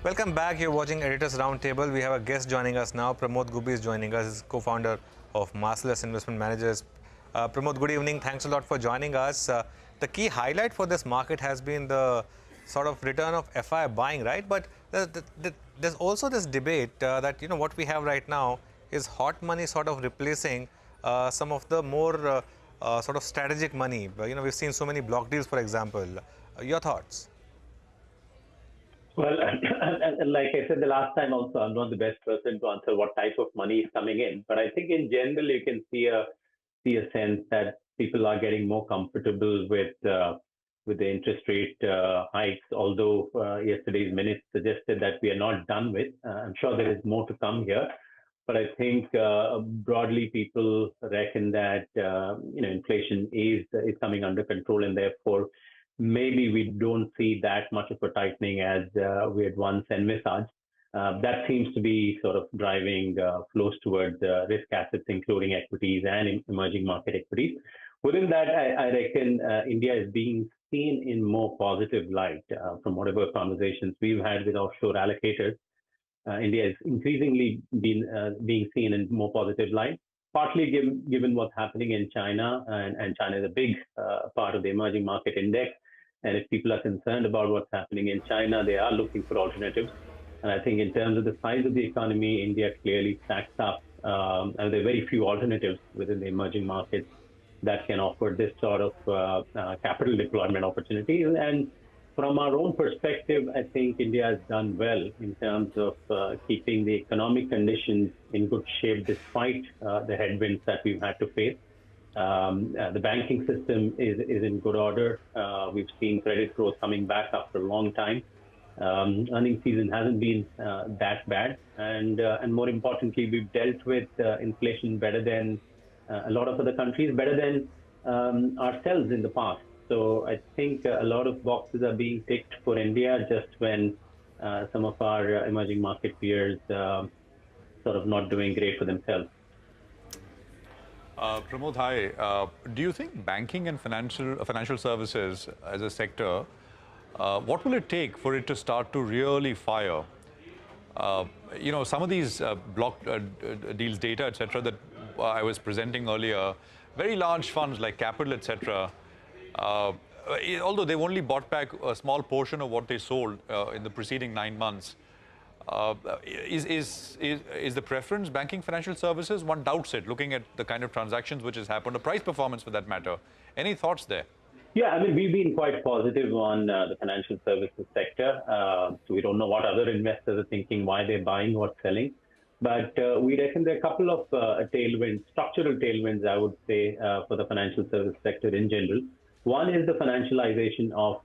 Welcome back. You're watching Editors Roundtable. We have a guest joining us now. Pramod Gubbi is joining us. He's co-founder of Marcellus Investment Managers. Pramod, good evening. Thanks a lot for joining us. The key highlight for this market has been the sort of return of FI buying, right? But there's also this debate that what we have right now is hot money sort of replacing some of the more sort of strategic money. We've seen so many block deals, for example. Your thoughts? Well, and like I said the last time also, I'm not the best person to answer what type of money is coming in. But I think in general, you can see a sense that people are getting more comfortable with the interest rate hikes. Although yesterday's minutes suggested that we are not done with. I'm sure there is more to come here. But I think broadly people reckon that inflation is coming under control, and therefore maybe we don't see that much of a tightening as we had once envisaged. That seems to be sort of driving flows towards risk assets, including equities and emerging market equities. Within that, I reckon India is being seen in more positive light from whatever conversations we've had with offshore allocators. India is increasingly being seen in more positive light, partly given what's happening in China, and China is a big part of the emerging market index. And if people are concerned about what's happening in China, they are looking for alternatives. And I think in terms of the size of the economy, India clearly stacks up. And there are very few alternatives within the emerging markets that can offer this sort of capital deployment opportunity. And from our own perspective, I think India has done well in terms of keeping the economic conditions in good shape despite the headwinds that we've had to face. The banking system is in good order. We've seen credit growth coming back after a long time. Earnings season hasn't been that bad, and more importantly, we've dealt with inflation better than a lot of other countries, better than ourselves in the past. So I think a lot of boxes are being ticked for India just when some of our emerging market peers sort of not doing great for themselves. Pramod, hi. Do you think banking and financial services as a sector, what will it take for it to start to really fire? Some of these block deals data, etc., that I was presenting earlier, very large funds like Capital, etc., although they've only bought back a small portion of what they sold in the preceding 9 months, is the preference banking financial services? One doubts it, looking at the kind of transactions which has happened, the price performance for that matter. Any thoughts there? Yeah, I mean, we've been quite positive on the financial services sector. So we don't know what other investors are thinking, why they're buying, what's selling. But we reckon there are a couple of tailwinds, structural tailwinds, I would say, for the financial service sector in general. One is the financialization of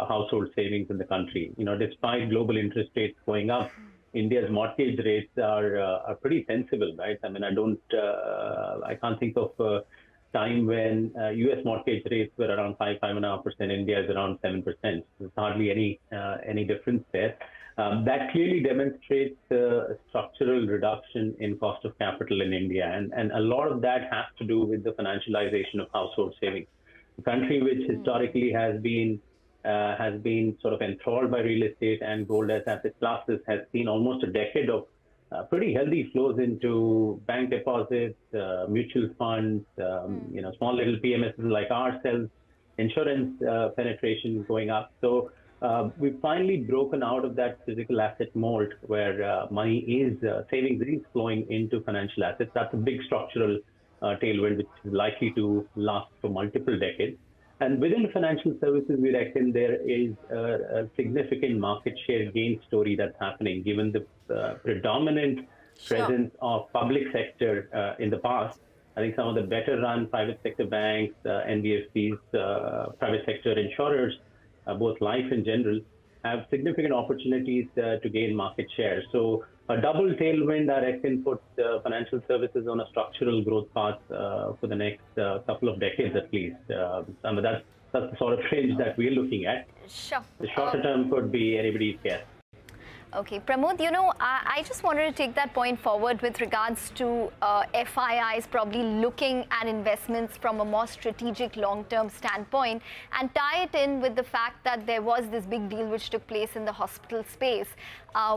household savings in the country. Despite global interest rates going up, India's mortgage rates are pretty sensible, right? I mean, I can't think of a time when U.S. mortgage rates were around 5.5%. India is around 7%. There's hardly any difference there. That clearly demonstrates a structural reduction in cost of capital in India, and a lot of that has to do with the financialization of household savings. A country which historically has been sort of enthralled by real estate and gold as asset classes has seen almost a decade of pretty healthy flows into bank deposits, mutual funds, small little PMSs like ourselves, insurance penetration going up. So we've finally broken out of that physical asset mold where money is savings is flowing into financial assets. That's a big structural tailwind which is likely to last for multiple decades. And within financial services, we reckon there is a significant market share gain story that's happening, given the predominant presence of public sector in the past. I think some of the better run private sector banks, NBFCs, private sector insurers, both life and general, have significant opportunities to gain market share. So a double tailwind, I reckon, puts financial services on a structural growth path for the next couple of decades at least. That's the sort of range that we're looking at. Sure. The shorter term could be anybody's guess. Okay, Pramod, I just wanted to take that point forward with regards to FIIs probably looking at investments from a more strategic long-term standpoint and tie it in with the fact that there was this big deal which took place in the hospital space.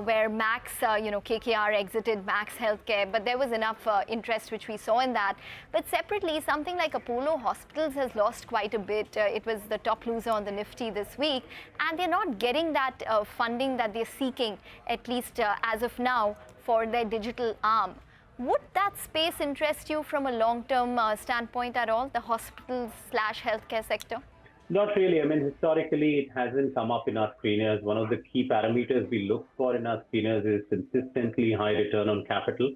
where Max, KKR exited Max Healthcare, but there was enough interest which we saw in that. But separately, something like Apollo Hospitals has lost quite a bit. It was the top loser on the Nifty this week, and they're not getting that funding that they're seeking, at least as of now, for their digital arm. Would that space interest you from a long-term standpoint at all, the hospitals/healthcare sector? Not really. I mean, historically, it hasn't come up in our screeners. One of the key parameters we look for in our screeners is consistently high return on capital.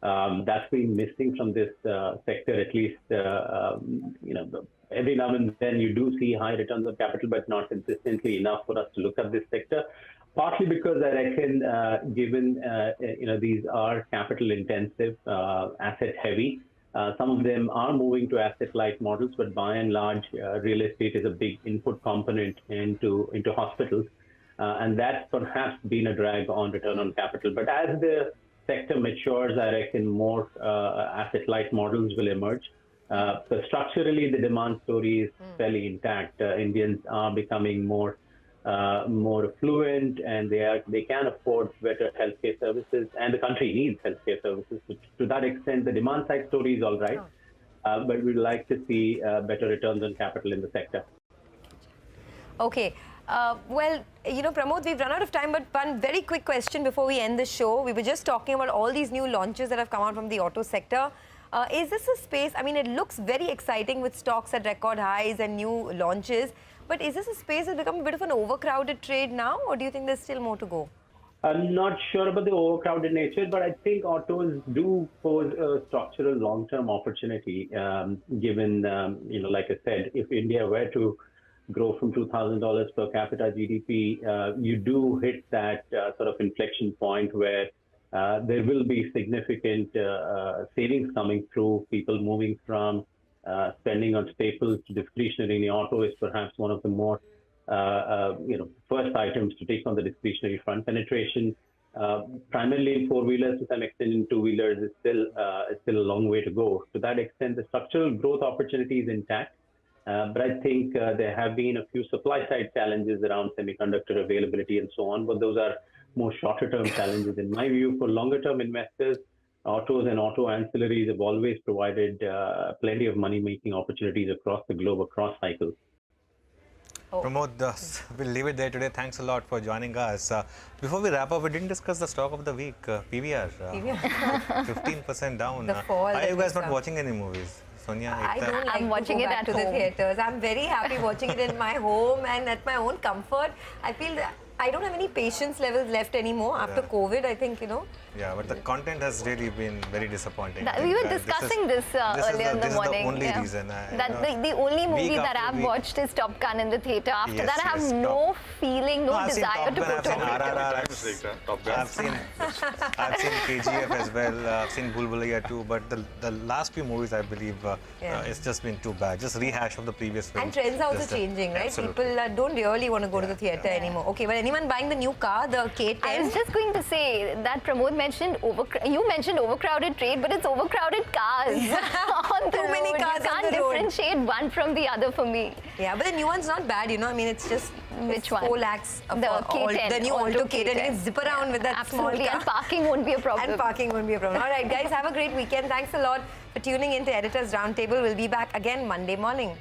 That's been missing from this sector, at least, every now and then you do see high returns on capital, but not consistently enough for us to look at this sector. Partly because I reckon, given, these are capital intensive, asset heavy, some of them are moving to asset-light models, but by and large, real estate is a big input component into hospitals, and that's perhaps been a drag on return on capital. But as the sector matures, I reckon more asset-light models will emerge. So structurally, the demand story is fairly intact. Indians are becoming more affluent, and they can afford better healthcare services, and the country needs healthcare services. So to that extent, the demand side story is all right, but we'd like to see better returns on capital in the sector. Okay. Pramod, we've run out of time, but one very quick question before we end the show. We were just talking about all these new launches that have come out from the auto sector. Is this a space, I mean, it looks very exciting with stocks at record highs and new launches, but is this a space that's become a bit of an overcrowded trade now, or do you think there's still more to go? I'm not sure about the overcrowded nature, but I think autos do pose a structural long-term opportunity, given, like I said, if India were to grow from $2,000 per capita GDP, you do hit that sort of inflection point where there will be significant savings coming through, people moving from spending on staples to discretionary. Auto is perhaps one of the more first items to take on the discretionary front. Penetration, primarily in four-wheelers, to some extent in two-wheelers, is still a long way to go. To that extent, the structural growth opportunity is intact. But I think there have been a few supply-side challenges around semiconductor availability and so on, but those are more shorter-term challenges. In my view, for longer-term investors, autos and auto ancillaries have always provided plenty of money-making opportunities across the globe, across cycles. Pramod, we'll leave it there today. Thanks a lot for joining us. Before we wrap up, we didn't discuss the stock of the week, PVR. 15% down. Are you guys not watching any movies? Sonia, I don't like I'm watching it at to the home. theatres. I'm very happy watching it in my home and at my own comfort. I feel that I don't have any patience levels left anymore after COVID, I think, Yeah, but the content has really been very disappointing. We were discussing this earlier in the morning. This is the only reason. The only movie that I've watched is Top Gun in the theatre. After that, I have no feeling, no desire to go to it. I've seen KGF as well. I've seen Bhool Bhulaiya too. But the last few movies, I believe, it's just been too bad. Just rehash of the previous film. And trends are also changing, right? Absolutely. People don't really want to go to the theatre anymore. Okay, well, anyone buying the new car, the K10? I was just going to say that Pramod mentioned you mentioned overcrowded trade, but it's overcrowded cars on the Too many road. cars You on can't the road. differentiate one from the other for me. Yeah, but the new one's not bad, I mean, it's just Which one? 4 lakhs. The K10. The new Alto K10. You can zip around with that Absolutely, small car. and parking won't be a problem. And parking won't be a problem. All right, guys, have a great weekend. Thanks a lot for tuning in to Editors Roundtable. We'll be back again Monday morning.